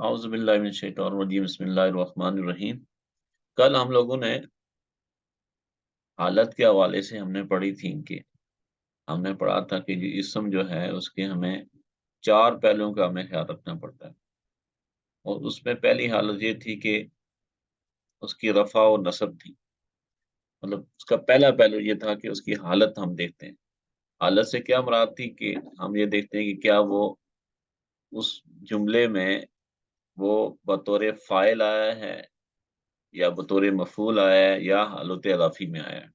اعوذ باللہ من الشیطان الرجیم بسم اللہ الرحمن الرحیم۔ کل ہم لوگوں نے حالت کے حوالے سے ہم نے پڑھی تھی کہ ہم نے پڑھا تھا کہ جو اسم جو ہے اس کے ہمیں چار پہلوؤں کا ہمیں خیال رکھنا پڑتا ہے، اور اس میں پہلی حالت یہ تھی کہ اس کی رفع و نصب تھی۔ مطلب اس کا پہلا پہلو یہ تھا کہ اس کی حالت ہم دیکھتے ہیں۔ حالت سے کیا مراد تھی کہ ہم یہ دیکھتے ہیں کہ کیا وہ اس جملے میں وہ بطور فاعل آیا ہے یا بطور مفعول آیا ہے یا حالت اضافی میں آیا ہے۔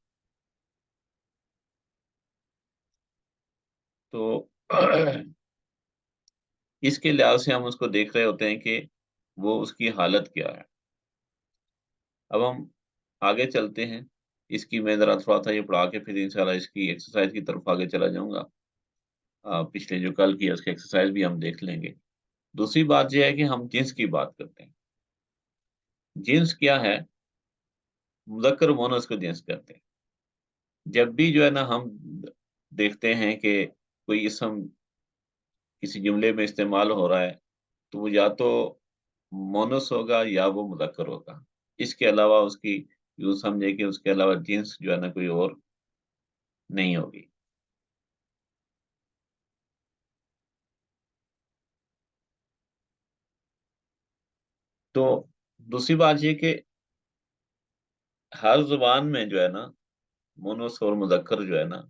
تو اس کے لحاظ سے ہم اس کو دیکھ رہے ہوتے ہیں کہ وہ اس کی حالت کیا ہے۔ اب ہم آگے چلتے ہیں، اس کی میں ذرا تھوڑا سا یہ پڑھا کے پھر انشاءاللہ اس کی ایکسرسائز کی طرف آگے چلا جاؤں گا۔ پچھلے جو کل کی اس کی ایکسرسائز بھی ہم دیکھ لیں گے۔ دوسری بات یہ ہے کہ ہم جنس کی بات کرتے ہیں۔ جنس کیا ہے؟ مذکر و مؤنث کو جنس کرتے ہیں۔ جب بھی جو ہے نا ہم دیکھتے ہیں کہ کوئی اسم کسی جملے میں استعمال ہو رہا ہے تو وہ یا تو مونس ہوگا یا وہ مذکر ہوگا۔ اس کے علاوہ اس کی یوں سمجھے کہ اس کے علاوہ جنس جو ہے نا کوئی اور نہیں ہوگی۔ تو دوسری بات یہ کہ ہر زبان میں جو ہے نا مونس اور مذکر جو ہے نا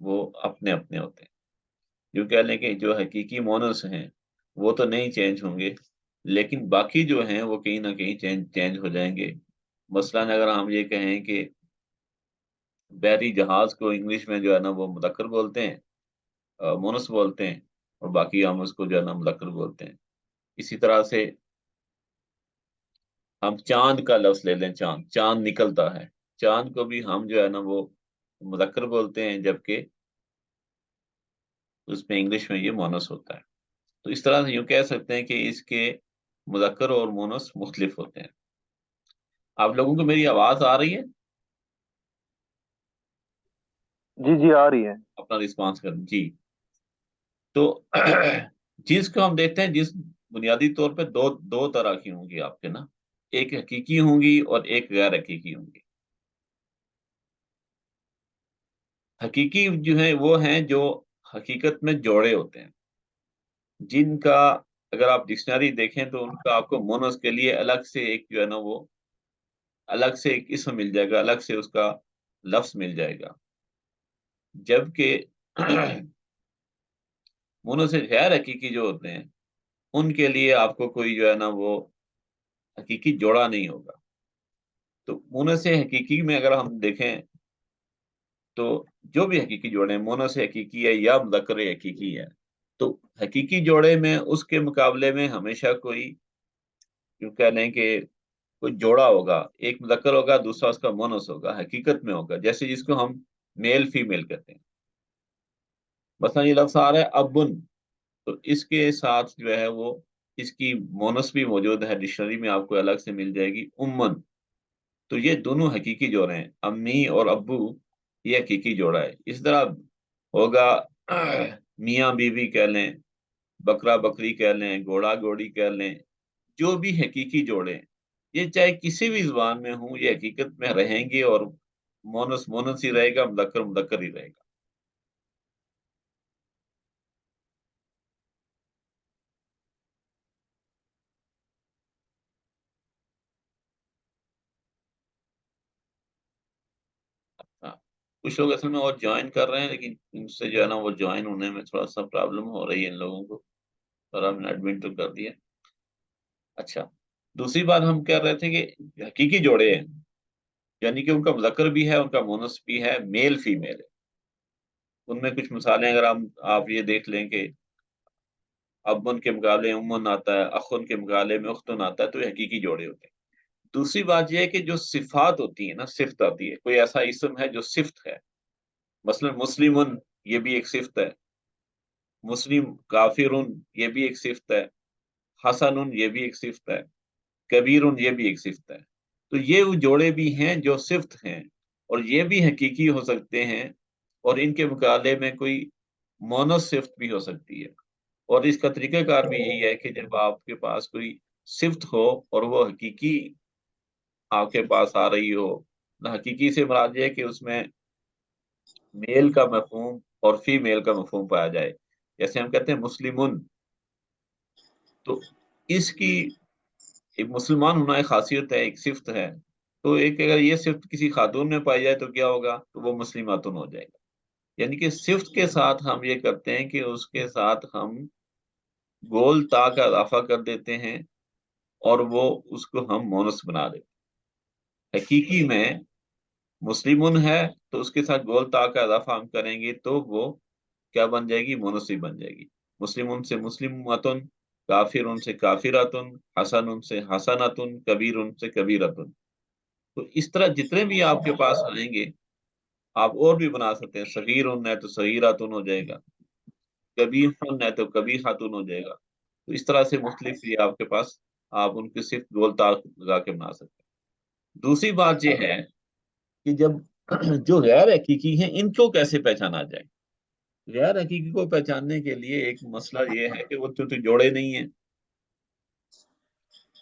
وہ اپنے اپنے ہوتے ہیں۔ یوں کہہ لیں کہ جو حقیقی مونس ہیں وہ تو نہیں چینج ہوں گے، لیکن باقی جو ہیں وہ کہیں نہ کہیں چینج ہو جائیں گے۔ مثلاً اگر ہم یہ کہیں کہ بحری جہاز کو انگلش میں جو ہے نا وہ مذکر بولتے ہیں، مونس بولتے ہیں، اور باقی ہم اس کو جو ہے نا مذکر بولتے ہیں۔ اسی طرح سے ہم چاند کا لفظ لے لیں، چاند چاند نکلتا ہے، چاند کو بھی ہم جو ہے نا وہ مذکر بولتے ہیں، جبکہ اس میں انگلش میں یہ مونس ہوتا ہے۔ تو اس طرح سے یوں کہہ سکتے ہیں کہ اس کے مذکر اور مونس مختلف ہوتے ہیں۔ آپ لوگوں کو میری آواز آ رہی ہے؟ جی جی آ رہی ہے۔ اپنا رسپانس کریں جی۔ تو جس کو ہم دیکھتے ہیں، جس بنیادی طور پہ دو طرح کی ہوں گی آپ کے نا، ایک حقیقی ہوں گی اور ایک غیر حقیقی ہوں گی۔ حقیقی جو ہیں وہ ہیں جو حقیقت میں جوڑے ہوتے ہیں، جن کا اگر آپ ڈکشنری دیکھیں تو ان کا آپ کو مونس کے لیے الگ سے ایک جو ہے نا وہ الگ سے ایک اسم مل جائے گا، الگ سے اس کا لفظ مل جائے گا۔ جبکہ مونس سے غیر حقیقی جو ہوتے ہیں ان کے لیے آپ کو کوئی جو ہے نا وہ حقیقی جوڑا نہیں ہوگا۔ تو مونس سے حقیقی میں اگر ہم دیکھیں تو جو بھی حقیقی جوڑے ہیں، مونس سے حقیقی ہے یا مذکر حقیقی ہے، تو حقیقی جوڑے میں اس کے مقابلے میں ہمیشہ کوئی یوں کہہ لیں کہ کوئی جوڑا ہوگا، ایک مذکر ہوگا دوسرا اس کا مونس ہوگا، حقیقت میں ہوگا، جیسے جس کو ہم میل فیمیل کہتے ہیں۔ مثلا یہ لفظ آ رہا ہے ابن، تو اس کے ساتھ جو ہے وہ اس کی مونس بھی موجود ہے، ڈکشنری میں آپ کو الگ سے مل جائے گی، امن۔ تو یہ دونوں حقیقی جوڑے ہیں، امی اور ابو، یہ حقیقی جوڑا ہے۔ اس طرح ہوگا میاں بیوی کہہ لیں، بکرا بکری کہہ لیں، گھوڑا گھوڑی کہہ لیں، جو بھی حقیقی جوڑے ہیں یہ چاہے کسی بھی زبان میں ہوں یہ حقیقت میں رہیں گے، اور مونس مونس ہی رہے گا، مذکر مذکر ہی رہے گا۔ ہاں، کچھ لوگ اصل میں اور جوائن کر رہے ہیں، لیکن ان سے جو ہے نا وہ جوائن ہونے میں تھوڑا سا پرابلم ہو رہی ہے ان لوگوں کو، اور ہم نے ایڈمٹ تو کر دیا۔ اچھا، دوسری بات ہم کہہ رہے تھے کہ حقیقی جوڑے ہیں، یعنی کہ ان کا مذکر بھی ہے، ان کا مونس بھی ہے، میل فیمیل ہے۔ ان میں کچھ مثالیں اگر آپ یہ دیکھ لیں کہ ابن کے مقابلے امن آتا ہے، اخن کے مقابلے میں اختن آتا ہے، تو یہ حقیقی جوڑے ہوتے ہیں۔ دوسری بات یہ ہے کہ جو صفات ہوتی ہیں نا، صفت آتی ہے، کوئی ایسا اسم ہے جو صفت ہے، مثلا مسلمن یہ بھی ایک صفت ہے، مسلم کافرن یہ بھی ایک صفت ہے، حسن یہ بھی ایک صفت ہے، کبیر یہ بھی ایک صفت ہے۔ تو یہ وہ جوڑے بھی ہیں جو صفت ہیں، اور یہ بھی حقیقی ہو سکتے ہیں، اور ان کے مقابلے میں کوئی مونس صفت بھی ہو سکتی ہے۔ اور اس کا طریقہ کار بھی یہی ہے کہ جب آپ کے پاس کوئی सिफ्त हो और वो हकीकी आपके पास आ रही हो। ना हकीकी से मुराद ये है कि उसमें मेल का मफहूम और फीमेल का मफहूम पाया जाए। जैसे हम कहते हैं मुस्लिमुन, तो इसकी एक मुसलमान होना एक खासियत है, एक सिफ्त है। तो एक अगर ये सिफ्त किसी खातून में पाई जाए तो क्या होगा, तो वो मुस्लिमातुन हो जाएगा। यानी कि सिफ्त के साथ हम ये करते हैं कि उसके साथ हम गोल ता का इजाफा कर देते हैं और वो उसको हम मोनस बना देते हैं। हकीकी में मुस्लिमुन है तो उसके साथ गोल ता का इजाफा हम करेंगे तो वो क्या बन जाएगी, मोनस ही बन जाएगी। मुस्लिमुन से मुस्लिमातुन, काफिर उनसे काफिरातुन, हसन उनसे हसनातुन, कबीर उनसे कबीरतुन। तो इस तरह जितने भी आपके पास आएंगे आप और भी बना सकते हैं। सगीर उन है तो सगीरातुन हो जाएगा, कबीर उन है तो कबीर खातून हो जाएगा। तो इस तरह से मुख्तलिफ ये आपके पास आप उनके सिर्फ गोल तार लगा के बना सकते हैं। दूसरी बात ये है कि जब जो गैर हकीकी हैं इनको कैसे पहचाना जाए। गैर हकीकी को पहचानने के लिए एक मसला ये है कि वो तो जोड़े नहीं है।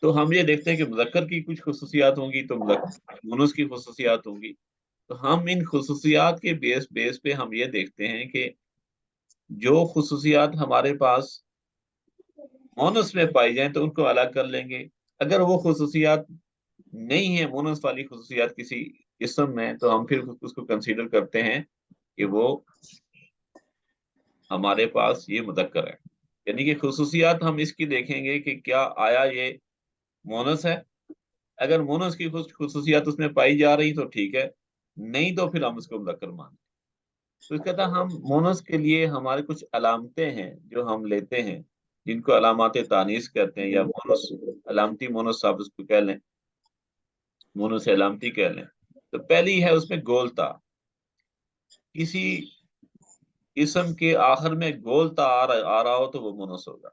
तो हम ये देखते हैं कि मुज़क्कर की कुछ खुसूसियात होंगी तो मुनस की खुसूसियात होंगी। तो हम इन खुसूसियात के बेस बेस पे हम ये देखते हैं कि जो खुसूसियात हमारे पास मोनस में पाई जाए तो उनको अलग कर लेंगे। अगर वो खुसूसियात नहीं है, मोनस वाली खुसूसियात किसी जिस्म में, तो हम फिर उसको कंसीडर करते हैं कि वो हमारे पास ये मुदक्कर है। यानी कि खुसूसियात हम इसकी देखेंगे कि क्या आया ये मोनस है। अगर मोनस की खुसूसियात उसमें पाई जा रही तो ठीक है, नहीं तो फिर हम उसको मुदक्कर मान। तो इसका था हम मोनस के लिए हमारे कुछ अलामतें हैं जो हम लेते हैं, जिनको अलामत तानीस कहते हैं, या मोनस अलामती मोनस आप उसको कह लें, मोनस अलामती कह लें। तो पहली है उसमें गोलता। किसी इसम के आखिर में गोलता आ रहा हो तो वो मोनस होगा।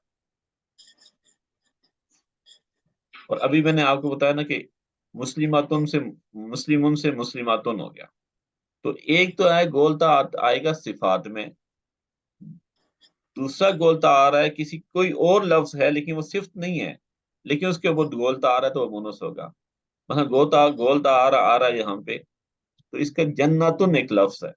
और अभी मैंने आपको बताया ना कि मुस्लिमातुन से मुस्लिमुन से मुस्लिमातुन हो गया। तो एक तो है गोलता आएगा सिफात में, दूसरा गोलता आ रहा है किसी कोई और लफ्ज है लेकिन वो सिफ्त नहीं है, लेकिन उसके ऊपर गोलता आ रहा है तो वो मोनस होगा। मतलब गोलता गोलता आ रहा है यहाँ पे, तो इसका जन्नतुन एक लफ्ज है।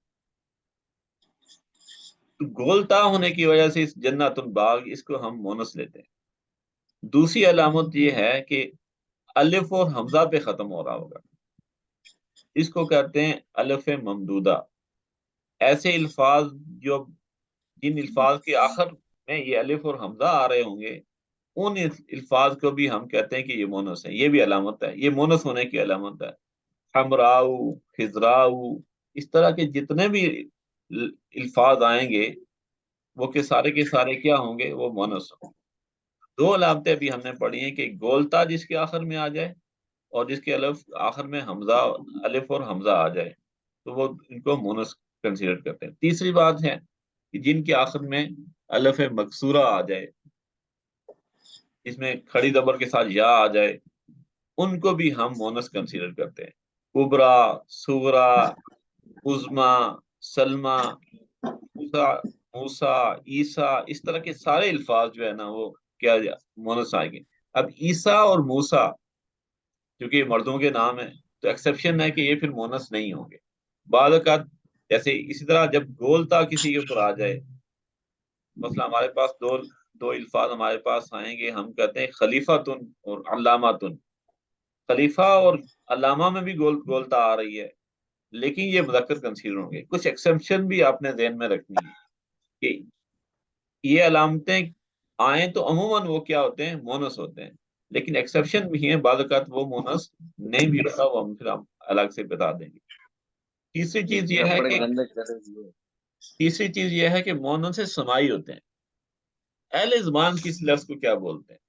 तो गोलता होने की वजह से इस जन्नतुन बाग इसको हम मोनस लेते हैं। दूसरी अलामत ये है कि अलिफ और हमजा पे खत्म हो रहा होगा, इसको कहते हैं अलिफ ममदूदा। ऐसे अल्फाज जो जिन अल्फाज के आखिर में ये अलिफ और हमजा आ रहे होंगे, उन अल्फाज को भी हम कहते हैं कि ये मोनस है। ये भी अलामत है, ये मोनस होने की अलामत है। हमराऊ, खिजराऊ, इस तरह के जितने भी अल्फाज आएंगे वो के सारे क्या होंगे, वो मोनस होंगे। दो अलामतें भी हमने पढ़ी हैं कि गोलता जिसके आखिर में आ जाए और जिसके अलिफ आखिर में हमजा, अलिफ और हमजा आ जाए, तो वो इनको मोनस कंसीडर करते हैं। तीसरी बात है कि जिनके आखिर में अलिफ मकसूरा आ जाए, इसमें खड़ी जबर के साथ या आ जाए, उनको भी हम मोनस कंसीडर करते हैं। कुबरा, सुगरा, उज़मा, सलमा, मूसा, मूसा, ईसा, इस तरह के सारे अल्फाज जो है ना वो क्या मोनस आएंगे। अब ईसा और मूसा क्योंकि ये मर्दों के नाम है, तो एक्सेप्शन है कि ये फिर मोनस नहीं होंगे। बाद औक़ात जैसे इसी तरह जब गोलता किसी के ऊपर आ जाए, मसला हमारे पास दो दो अल्फाज हमारे पास आएंगे, हम कहते हैं खलीफातुन और अल्लामातुन। खलीफा और अल्लामा में भी गोलता आ रही है, लेकिन ये मुज़क्कर कंसीडर होंगे। कुछ एक्सेप्शन भी आपने ध्यान में रखनी है कि ये अलामतें आए तो अमूमन वो क्या होते हैं, मोनस होते हैं। लेकिन एक्सेप्शन भी हैं, बाद औक़ात वो मोनस नहीं भी होता, वो हम फिर हम अलग से बता देंगे। तीसरी चीज ये है कि तीसरी चीज ये है कि मोनस से समाई होते हैं। अहले ज़ुबान किस लफ्ज को क्या बोलते हैं।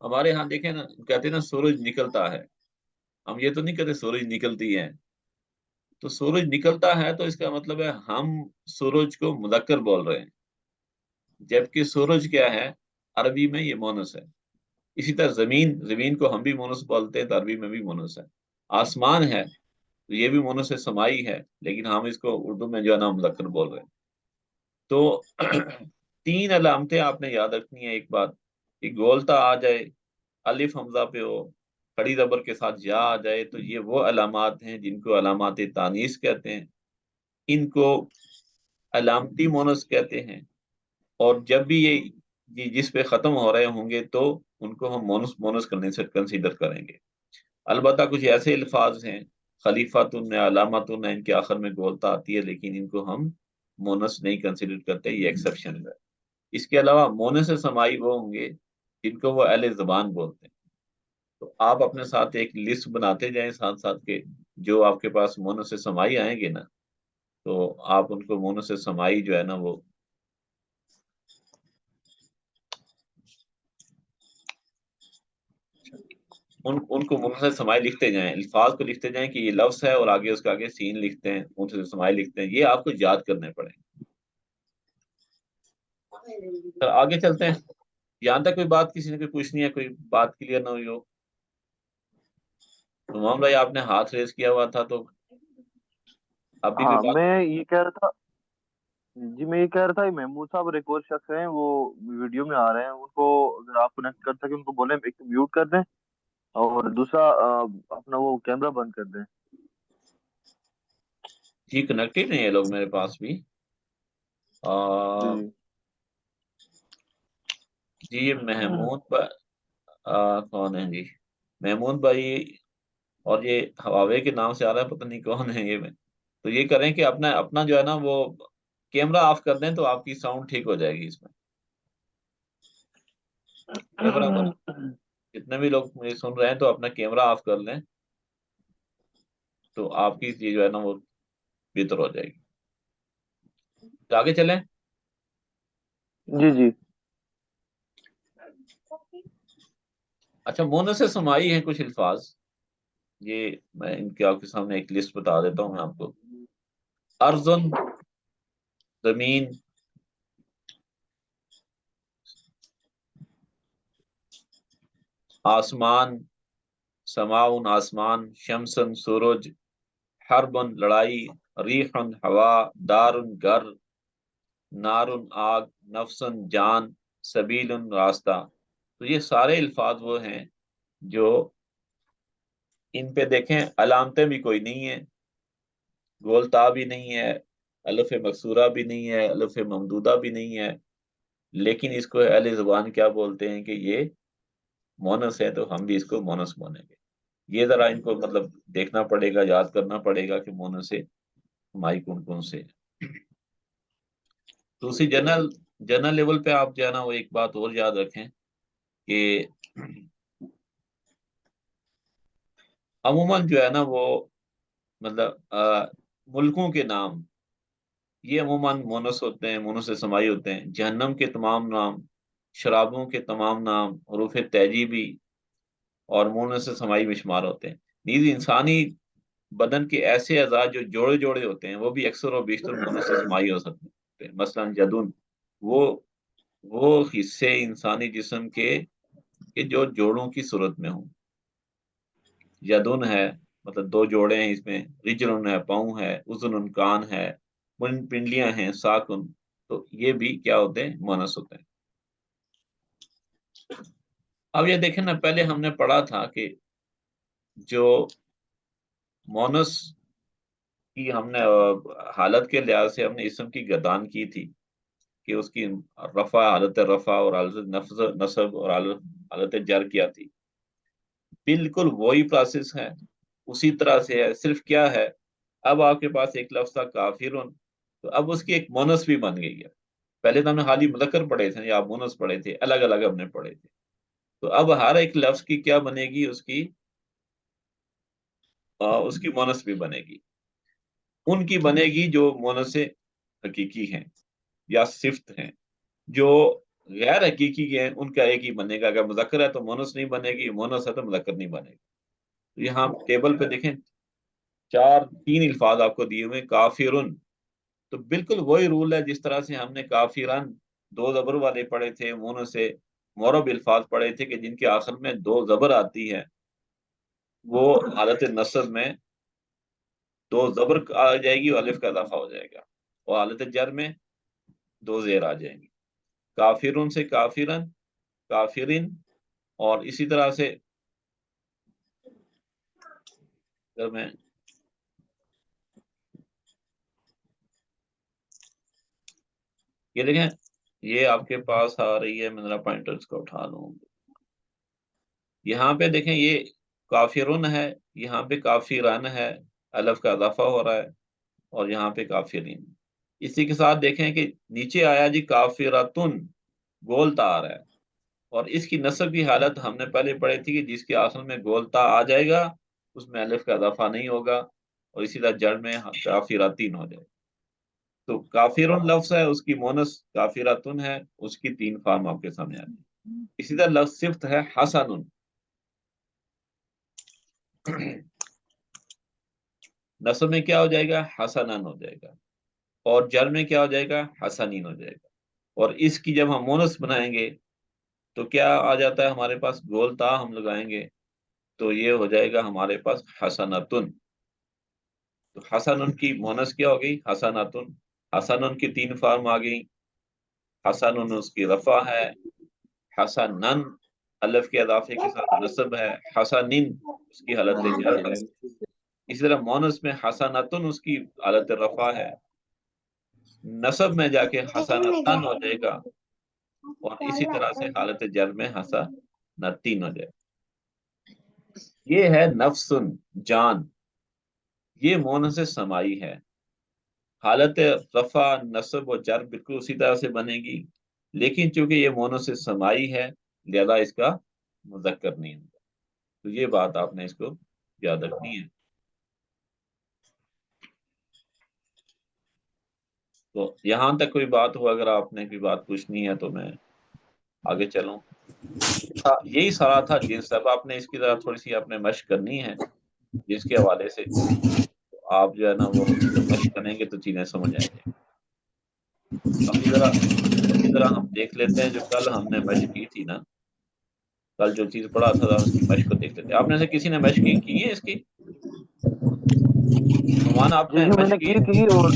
हमारे यहाँ देखें ना, कहते हैं ना सूरज निकलता है, हम ये तो नहीं कहते सूरज निकलती है। तो सूरज निकलता है तो इसका मतलब है हम सूरज को मुदक्कर बोल रहे हैं, जबकि सूरज क्या है, अरबी में ये मोनस है। इसी तरह जमीन, जमीन को हम भी मोनस बोलते हैं तो अरबी में भी मोनस है। आसमान है तो ये भी मोनस से समाई है, लेकिन हम इसको उर्दू में जो है ना मुदक्कर बोल रहे हैं। तो तीन अलामतें आपने याद रखनी है। एक बात, कि गोलता आ जाए, अलिफ हमजा पे हो, खड़ी जबर के साथ या आ जाए, तो ये वो अलामात हैं जिनको अलामात तानीस कहते हैं। इनको अलामती मोनस कहते हैं। और जब भी ये जिस पे खत्म हो रहे होंगे तो उनको हम मोनस मोनस करने से कंसीडर करेंगे। अलबत्ता कुछ ऐसे अल्फाज हैं, खलीफातुन है, अलामतुन है, इनके आखिर में गोलता आती है, लेकिन इनको हम मोनस नहीं कंसीडर करते, ये एक्सेप्शन है। इसके अलावा मोनस समाई वो होंगे जिनको वो अहले ज़बान बोलते हैं। तो आप अपने साथ एक लिस्ट बनाते जाएं साथ साथ के, जो आपके पास मोनस समाई आएंगे ना, तो आप उनको मोनस समाई जो है ना वो उनको मुंह समाई लिखते जाएं, अल्फाज को लिखते जाएं कि ये लफ्ज है, और आगे उसके आगे सीन लिखते हैं, मुंह समाई लिखते हैं, ये आपको याद करने पड़ेंगे। तो आगे चलते हैं। यहाँ तक कोई बात किसी ने कोई पूछनी है, कोई बात क्लियर ना हुई हो? तो मोहम्मद भाई आपने हाथ रेस किया हुआ था, तो अभी कोई हाँ, बात? मैं ये कह रहा था। जी, मैं ये कह रहा था कि महमूद साहब एक और शख्स हैं, वो वीडियो में आ रहे हैं। उनको अगर आप कनेक्ट कर सके, उनको बोले एक तो म्यूट कर दें, और दूसरा अपना वो कैमरा बंद कर दें। जी कनेक्टेड है ये लोग मेरे पास भी। आ, जी। जी ये महमूद कौन है जी? महमूद भाई, और ये हवावे के नाम से आ रहा है, पता नहीं कौन है ये। में तो ये करें कि अपना अपना जो है ना वो कैमरा ऑफ कर दें, तो आपकी साउंड ठीक हो जाएगी इसमें। ये बराबर, जितने भी लोग मुझे सुन रहे हैं तो अपना कैमरा ऑफ कर लें, तो आपकी चीज जो है ना वो बेहतर हो जाएगी। तो आगे चलें। जी। जी। अच्छा, मोन से समाई है कुछ अल्फाज, ये मैं इनके आपके सामने एक लिस्ट बता देता हूँ मैं आपको। अर्जुन, जमीन। आसमान, समाउन आसमान, शमसन सूरज, हरबन लड़ाई, रीहन हवा, दारुन घर, नारुन आग, नफसन जान, सबीलुन रास्ता। तो ये सारे अल्फाज वो हैं जो, इन पे देखें अलामतें भी कोई नहीं है, गोलता भी नहीं है, अलफ मकसूरा भी नहीं है, अलफ ममदूदा भी नहीं है, लेकिन इसको अहले जुबान क्या बोलते हैं कि ये मोनस है, तो हम भी इसको मोनस बोलेंगे। ये जरा इनको मतलब देखना पड़ेगा, याद करना पड़ेगा कि मोनस से हमारी कौन कौन से हैं। तो उसी जनरल जनरल लेवल पे आप जो है ना वो एक बात और याद रखें कि अमूमन जो है ना वो मतलब मुल्कों के नाम ये अमूमन मोनस होते हैं, मोनस से समाई होते हैं। जहन्नम के तमाम नाम, शराबों के तमाम नाम, हरूफ तहजीबी और मोनस से समाई में शुमार होते हैं। नीज इंसानी बदन के ऐसे अज़ा जो जोड़े जोड़े होते हैं, वो भी अक्सर और बेशतर मोनस से समाई हो सकते हैं। मसलन जदुन, वो वो हिस्से इंसानी जिस्म के जो जोड़ों की सूरत में हों। यदुन है, मतलब दो जोड़े हैं इसमें, रिजनुन है पाँव है, उजुन कान है, पिंडलियां हैं, साकुन। तो ये भी क्या होते हैं, मोनस होते हैं। अब ये देखें ना, पहले हमने पढ़ा था कि जो मोनस की हमने हालत के लिहाज से हमने इसम की गर्दान की थी कि उसकी रफा, हालत रफा, और हालत नसब, और हालत जर किया थी। बिल्कुल वही प्रोसेस है, उसी तरह से है, सिर्फ क्या है, अब आपके पास एक लफ्ज था काफिरुन, तो अब उसकी एक मोनस भी बन गई है। पहले तो हमने खाली मुज़क्कर पढ़े थे या मोनस पढ़े थे, अलग अलग हमने पढ़े थे। तो अब हर एक लफ्ज की क्या बनेगी, उसकी मोनस भी बनेगी। उनकी बनेगी जो मोनस हकीकी हैं या सिफ्त हैं। जो गैर हकीकी हैं उनका एक ही बनेगा। अगर मुज़क्कर है तो मोनस नहीं बनेगी, मोनस है तो मुज़क्कर नहीं बनेगी। तो यहाँ टेबल पे देखें, तीन अल्फाज आपको दिए हुए, काफिरुन। तो बिल्कुल वही रूल है जिस तरह से हमने काफिरन दो जबर वाले पढ़े थे, मोनो से मोरब अल्फाज पढ़े थे कि जिनके आखिर में दो जबर आती है, वो हालत नस्ब में दो जबर आ जाएगी और अलिफ का इजाफा हो जाएगा, और हालत जर में दो जेर आ जाएंगी। काफिरुन से काफिरन, काफिरिन, और इसी तरह से अगर मैं ये देखें, ये आपके पास आ रही है, मैं जरा पॉइंटर्स को उठा लूँ। यहाँ पे देखें ये काफिरुन है, यहाँ पे काफिरन है, अलफ का इजाफा हो रहा है, और यहाँ पे काफिरीन। इसी के साथ देखें कि नीचे आया जी काफिरतुन, गोलता आ रहा है, और इसकी नस्ब की हालत हमने पहले पढ़ी थी कि जिसके आखिर में गोलता आ जाएगा उसमें अलिफ का इजाफा नहीं होगा, और इसी तरह जड़ में काफिरातीन हो जाएगा। तो काफिरुन लफ्ज है, उसकी मोनस काफिरातुन है, उसकी 3 फॉर्म आपके सामने आ रही है। इसी तरह लफ्ज सिफ्त है हसनुन, नस्ब में क्या हो जाएगा, हसनन हो जाएगा, और जर में क्या हो जाएगा, हसनीन हो जाएगा। और इसकी जब हम मोनस बनाएंगे तो क्या आ जाता है हमारे पास, गोलता हम लगाएंगे तो ये हो जाएगा हमारे पास हसनतुन। तो हसनुन की मोनस क्या हो गई, हसनतुन। हसनुन की 3 फॉर्म आ गई। हसनुन उसकी रफा है, हसनन अलफ के इजाफे के साथ नस्ब है, हसनिन उसकी हालत जर है। इसी तरह मोनस में हसनतुन उसकी हालत रफा है, नसब में जाके हसनतन हो जाएगा, और इसी तरह से हालत जर में हसनतीन हो जाएगा। ये है नफ्सुन, जान, ये मोन से समाई है। हालत रफा नस्ब और जर बिल्कुल उसी तरह से बनेगी, लेकिन चूंकि ये मोनो से समाई है लिहाजा इसका मुज़क्कर नहीं होगा। तो ये बात आपने इसको याद रखनी है। तो यहां तक कोई बात हो, अगर आपने कोई बात पूछनी है तो मैं आगे चलूं। यही सारा था जिन सब आपने इसकी तरह थोड़ी सी आपने मशक करनी है, जिसके हवाले से आप जो है ना वो जब मशक करेंगे तो चीजें समझ आएंगे। अभी जरा हम देख लेते हैं जो कल हमने मशक की थी ना, कल जो चीज पढ़ा था उसकी मशक को देख लेते हैं। आपने से किसी ने मशक की है इसकी, नुमान जी आपने जी, मशक मैंने की की है? थी, और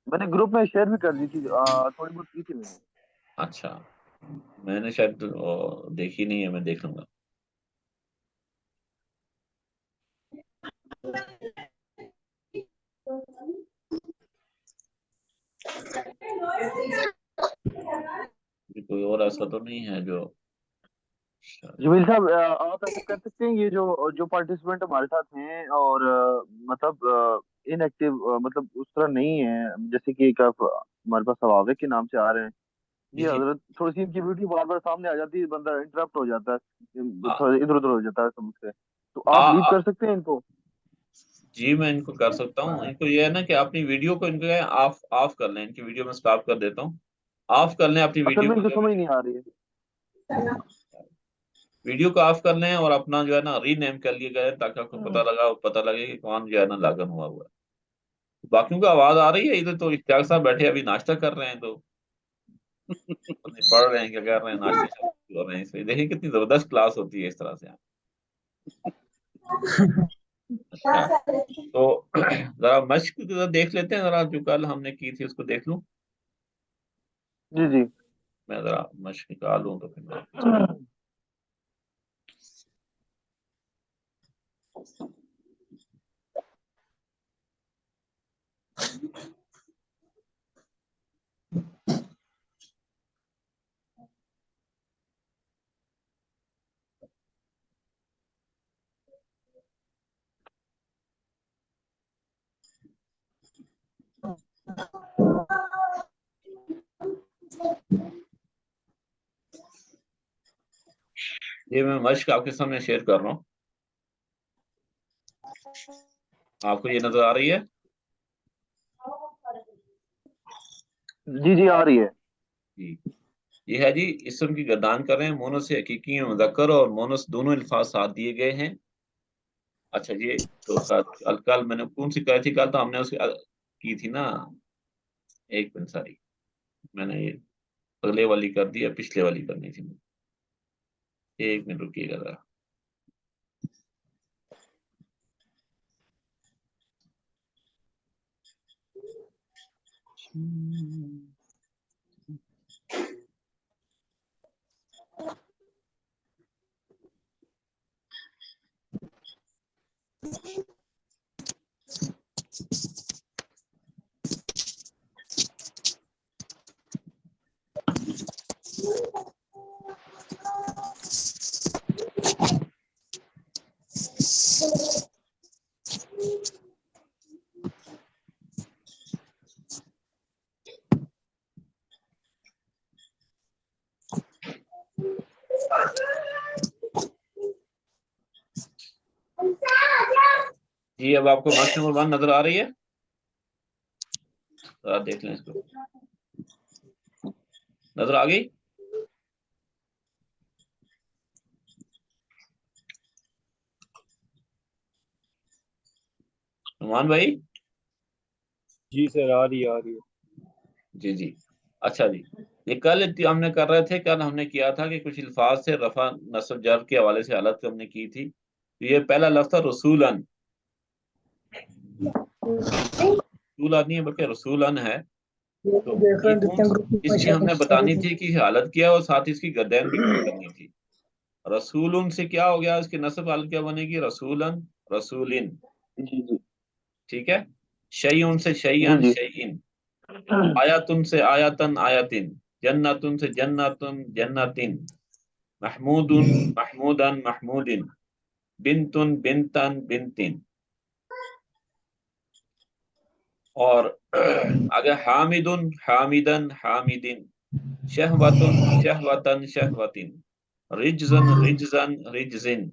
मैंने ग्रुप में शेयर भी कर दी थी, थोड़ी बहुत की थी मैंने। अच्छा, मैंने शायद देखी नहीं है, मैं देख लूंगा। ये कोई और ऐसा तो नहीं है जो जमील साहब, आप ऐसा कर सकते हैं, ये जो जो पार्टिसिपेंट हमारे साथ हैं और मतलब इनएक्टिव, मतलब उस तरह नहीं है, जैसे कि एक आप हमारे पास सवावे के नाम से आ रहे हैं। जी जी जी। हजरत, थोड़ी सी इनकी वीडियो बार बार सामने आ जाती है, बंदा इंटरप्ट हो जाता है, हाँ थोड़ा इधर उधर हो जाता है समझ से। तो आप लीव हाँ, कर सकते हैं इनको? जी मैं इनको कर सकता हूँ। इनको ये है ना कि अपनी वीडियो को इनको ऑफ ऑफ कर लें, इनकी वीडियो में स्टॉप कर देता हूँ। ऑफ कर लें अपनी असल वीडियो में को, इनको समझ नहीं आ रही है। वीडियो को ऑफ कर लें और अपना जो है ना रीनेम कर लिए गए, ताकि आपको पता लगे कि कौन जो है ना लागन हुआ हुआ है। बाकियों को आवाज आ रही है, इधर तो इख्तियार साहब बैठे अभी नाश्ता कर रहे हैं, तो नहीं पढ़ रहे हैं क्या कर रहे हैं, नाश्ते से हो रहे हैं। इसलिए देखिए कितनी जबरदस्त क्लास होती है इस तरह से। अच्छा, तो जरा मश्क जरा देख लेते हैं, जरा जो कल हमने की थी उसको देख लूं। जी जी। मैं जरा मश्क निकालूं तो फिर मैं आपको समझ। ये मैं मश्क आपके सामने शेयर कर रहा हूँ, आपको ये नजर आ रही है? जी जी, आ रही है। जी, ये है जी, इसम की गर्दान कर रहे हैं, मोनस से हकीकी में मुज़क्कर और मोनस दोनों अल्फाज साथ दिए गए हैं। अच्छा, ये तो कल कल मैंने कौन सी कही थी, कल तो हमने उसकी की थी ना, एक मिनट सॉरी, मैंने ये अगले वाली कर दी है, पिछले वाली करनी थी। एक मिनट रुकिएगा जरा। جی اب آپ کو مشق نمبر 1 نظر آ رہی ہے؟ ذرا دیکھ لیں اس کو، نظر آ گئی؟ نعمان بھائی؟ جی سر آ رہی ہے جی جی اچھا جی، یہ کل ہم نے کر رہے تھے، کل ہم نے کیا تھا کہ کچھ الفاظ سے رفع نصب جر کے حوالے سے حالت ہم نے کی تھی. تو یہ پہلا لفظ تھا رسولن، رسولن نہیں ہے بلکہ رسولن ہے. تو یہ اس کی ہم نے بتانی تھی کہ حالت کیا اور ساتھ اس کی گردین بھی پتہ کرنی تھی. رسولن سے کیا ہو گیا، اس کی نصب حالت کیا بنے گی؟ رسولن، رسولن. جی جی ٹھیک ہے. شیئن سے جی شیئن، جی شیئن. آیاتن سے آیاتن، آیاتن. جنتن سے جنتن، جنتن. محمودن، محمودن، محمودن. بنتن، بنتن، بنتن. اور اگر حامدن، حامدن، حامدن. شہوتن، شہوتن، شہوتن. رجزن، رجزن، رجزن.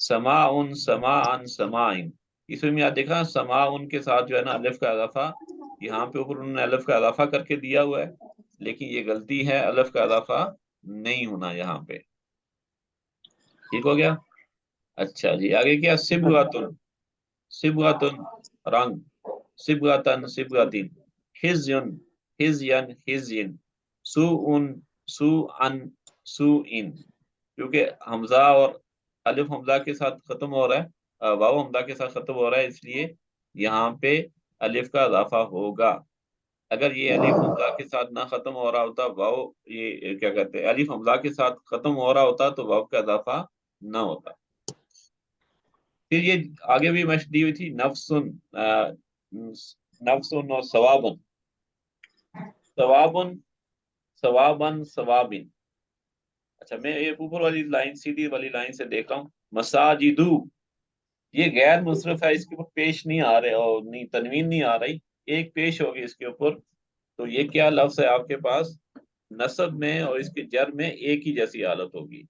سماعن، سماعن، سماعن. اس میں آپ دیکھا سماعن کے ساتھ جو ہے نا الف کا اضافہ، یہاں پہ اوپر انہوں نے الف کا اضافہ کر کے دیا ہوا ہے، لیکن یہ غلطی ہے، الف کا اضافہ نہیں ہونا یہاں پہ. ٹھیک ہو گیا؟ اچھا جی آگے کیا؟ سبغتن، سبغتن رنگ. سبغتن، سبغتن. حزین، حزین، حزین. سوءن، سوءن، سوءن. کیونکہ حمزہ اور الف حمزہ کے ساتھ ختم ہو رہا ہے، واو حمزہ کے ساتھ ختم ہو رہا ہے، اس لیے یہاں پہ الف کا اضافہ ہوگا. اگر یہ الف حمزہ کے ساتھ نہ ختم ہو رہا ہوتا، واو یہ کیا کہتے ہیں، الف حمزہ کے ساتھ ختم ہو رہا ہوتا تو واو کا اضافہ نہ ہوتا. پھر یہ آگے بھی مشق دی ہوئی تھی، نفسن، نفسن اور ثوابن. ثوابن، ثوابن، ثوابن. اچھا میں یہ اوپر والی لائن، سیدھی والی لائن سے دیکھ رہا ہوں. مساجدو، یہ غیر مصرف ہے، اس کے اوپر پیش نہیں آ رہے اور نہیں تنوین نہیں آ رہی، ایک پیش ہوگی اس کے اوپر. تو یہ کیا لفظ ہے آپ کے پاس؟ نصب میں اور اس کے جر میں ایک ہی جیسی حالت ہوگی.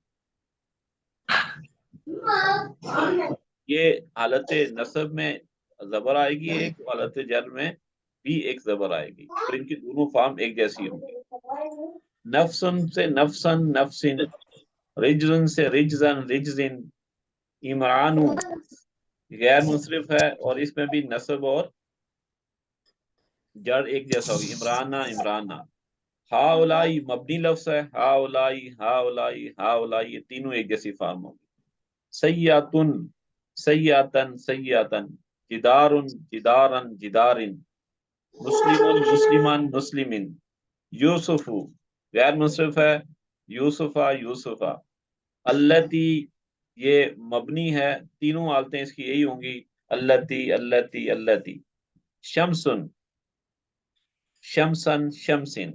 یہ حالت نصب میں زبر آئے گی ایک، حالت جر میں بھی ایک زبر آئے گی، اور ان کی دونوں فارم ایک جیسی ہوں گی. نفسن سے نفسن، نفسن. رجزن سے رجزن، رجزن. عمرانو غیر منصرف ہے اور اس میں بھی نصب اور جڑ ایک جیسا ہوگی، عمرانہ، عمرانہ. ہا اولائی مبنی لفظ ہے، ہا اولائی، ہا اولائی، ہا اولائی، یہ تینوں ایک جیسی فارم ہوگی. سیاتن، سیاتن، سیاتن. جدارن، جدارن، جدارن. مسلمن، مسلمان، مسلمن. یوسف غیر منصرف ہے، یوسفا، یوسفا. التی یہ مبنی ہے، تینوں حالتیں اس کی یہی ہوں گی، التی، التی، التی. شمسن، شمسن، شمسن.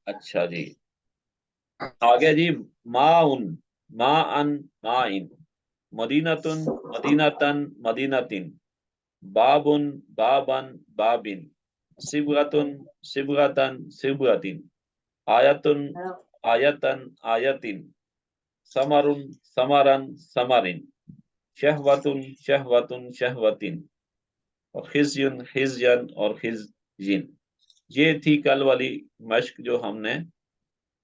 اچھا جی آگے جی، ماؤن، ما ان، ما ان. مدینتن، مدینتن، مدینتن. بابن، بابن، بابن. سبغتن، سبغتن، سبغتن. آیتن، آیتن، آیتن. ثمرن، ثمرن، ثمرن. شہوتن، شہوتن، شہوتن. اور خزین، خزین اور خزین. یہ تھی کل والی مشق جو ہم نے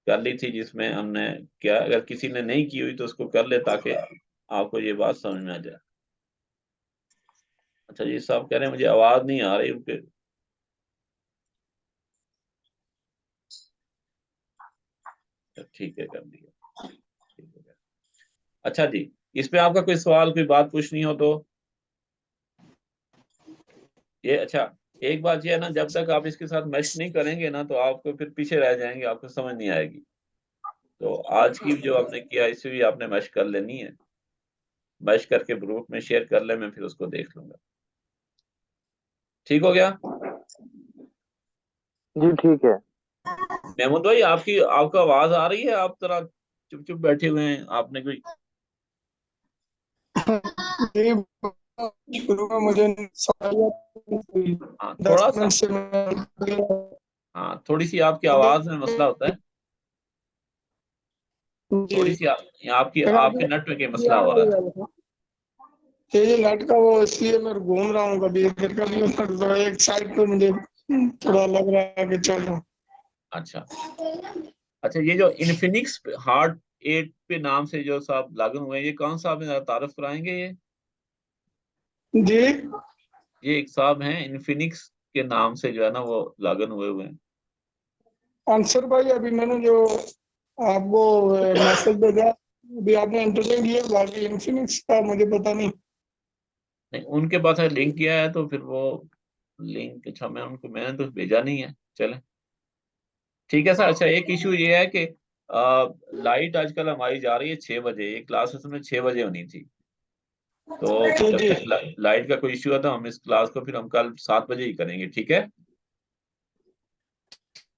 کر لی تھی، جس میں ہم نے کیا، اگر کسی نے نہیں کی ہوئی تو اس کو کر لے تاکہ آپ کو یہ بات سمجھ میں آ جائے. اچھا جی صاحب کہہ رہے ہیں مجھے آواز نہیں آ رہی ان کے. ٹھیک ہے کر دیا. اچھا جی اس پہ آپ کا کوئی سوال، کوئی بات پوچھنی ہو تو یہ. اچھا ایک بات یہ ہے نا، جب تک آپ اس کے ساتھ مشق نہیں کریں گے نا تو آپ کو پھر پیچھے رہ جائیں گے، آپ کو سمجھ نہیں آئے گی. تو آج کی جو آپ نے کیا اس سے بھی آپ نے مشق کر لینی ہے، مشق کر کے گروپ میں شیئر کر لیں، میں پھر اس کو دیکھ لوں گا. ٹھیک ہو گیا؟ جی ٹھیک ہے. محمود بھائی آپ کو آواز آ رہی ہے؟ آپ ذرا چپ چپ بیٹھے ہوئے ہیں، آپ نے کوئی مجھے ہاں 10 تھوڑا سا، منٹ سے ہاں تھوڑی سی آپ کی آواز میں مسئلہ ہوتا ہے. جی थोड़ी सी आपकी सर आपके आपने नेटवर्क के ये मसला हो रहा है। ये नेट का वो इसलिए मैं घूम रहा हूँ, कभी इधर कभी उधर, तो एक साइड पे मुझे थोड़ा लग रहा है कि चलो। अच्छा अच्छा, ये जो इन्फिनिक्स हार्ट 8 पे नाम से जो साहब लागू हुए हैं, ये कौन सा, आप जरा तारुफ कराएंगे? जी ये एक साहब हैं इन्फिनिक्स के नाम से जो है ना वो लागन हुए हुए हैं। आंसर भाई, अभी मैंने जो आपको मैसेज भेजा, अभी आपने इंटरव्यू किया, बाकी इन्फिनिक्स का मुझे पता नहीं। नहीं, उनके पास लिंक किया है तो फिर वो लिंक, अच्छा मैंने तो भेजा नहीं है। चले ठीक है सर। अच्छा, एक इशू ये है कि लाइट आजकल हमारी जा रही है 6 बजे, एक क्लास उसमें 6 बजे होनी थी, तो जी जब जी तक लाइट का कोई इशू है तो हम इस क्लास को फिर हम कल 7 बजे ही करेंगे, ठीक है?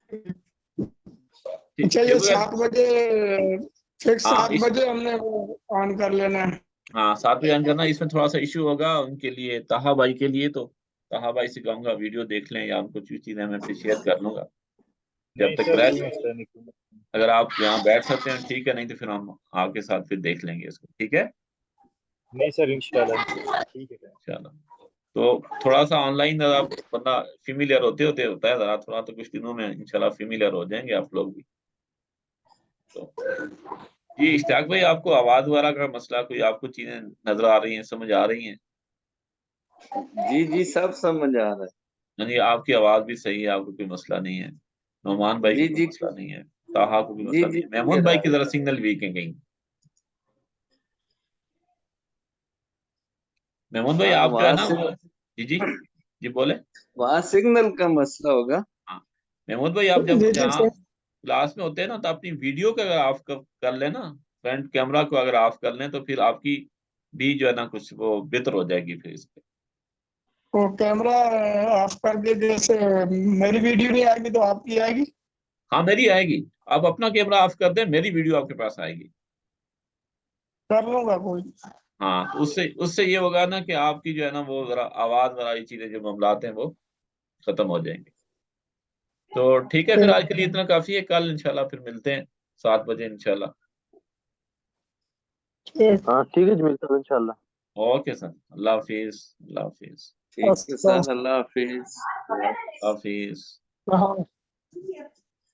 अच्छा, ठीक ये है। 7 बजे फिक्स, हाँ 7 बजे हमने वो ऑन कर लेना है। हाँ, 7 बजे ऑन करना। इसमें थोड़ा सा इशू होगा उनके लिए, ताहा भाई के लिए, तो ताहा भाई से कहूंगा वीडियो देख लें या उनको कुछ चीजें मैं फिर शेयर कर लूंगा जब नहीं तक सर, कोई रह। मसला नहीं। अगर आप यहाँ बैठ सकते हैं ठीक है, नहीं तो फिर हम आपके साथ फिर देख लेंगे इसको, ठीक है? नहीं सर, इंशाल्लाह इंशाल्लाह ठीक है सर। चलो, तो थोड़ा सा ऑनलाइन बंदा फेमिलियर होते होते होता है जरा थोड़ा, तो कुछ दिनों में इंशाल्लाह फेमिलियर हो जाएंगे आप लोग भी। तो जी इश्तियाक भाई, आपको आवाज वगैरह का मसला, कोई आपको चीजें नजर आ रही हैं, समझ आ रही हैं? जी जी, सब समझ आ रहा यानी आपकी आवाज भी सही है, आपको कोई मसला नहीं है, नोमान है। भाई जी को कोई जी मसला नहीं है, ताहा को कोई जी मसला नहीं जी, है, महमूद क्लियर भाई आ की रही जरा है। सिग्नल वीक है कहीं। महमूद भाई हाँ, आप जो है ना वो, जी जी जी बोले। वहाँ सिग्नल का मसला होगा। हाँ, महमूद भाई आप जब जी जी यहाँ सर। क्लास में होते हैं ना, तो अपनी वीडियो का अगर ऑफ कर लेना, फ्रंट कैमरा को अगर ऑफ कर लें, तो फिर आपकी भी जो है ना कुछ वो बेहतर हो जाएगी फिर इससे। वो कैमरा ऑफ करके, जैसे मेरी वीडियो नहीं आएगी तो आपकी आएगी? हाँ मेरी आएगी, आप अपना कैमरा ऑफ कर दें, मेरी वीडियो आपके पास आएगी। कर लूंगा कोई। हाँ, तो उससे उससे ये होगा ना कि आपकी जो है ना वो जरा आवाज वाली चीजें जो मामलात हैं वो खत्म हो जाएंगे। तो ठीक है, फिर आज के लिए इतना काफी है, कल इंशाल्लाह फिर मिलते हैं 7 बजे इंशाल्लाह। ठीक। हाँ ठीक है जमील साहब, इंशाल्लाह। ओके सर, अल्लाह हाफिज, अल्लाह हाफिज, ठीक है सर, अल्लाह हाफिज। अल्लाह हाफिज। हाँ।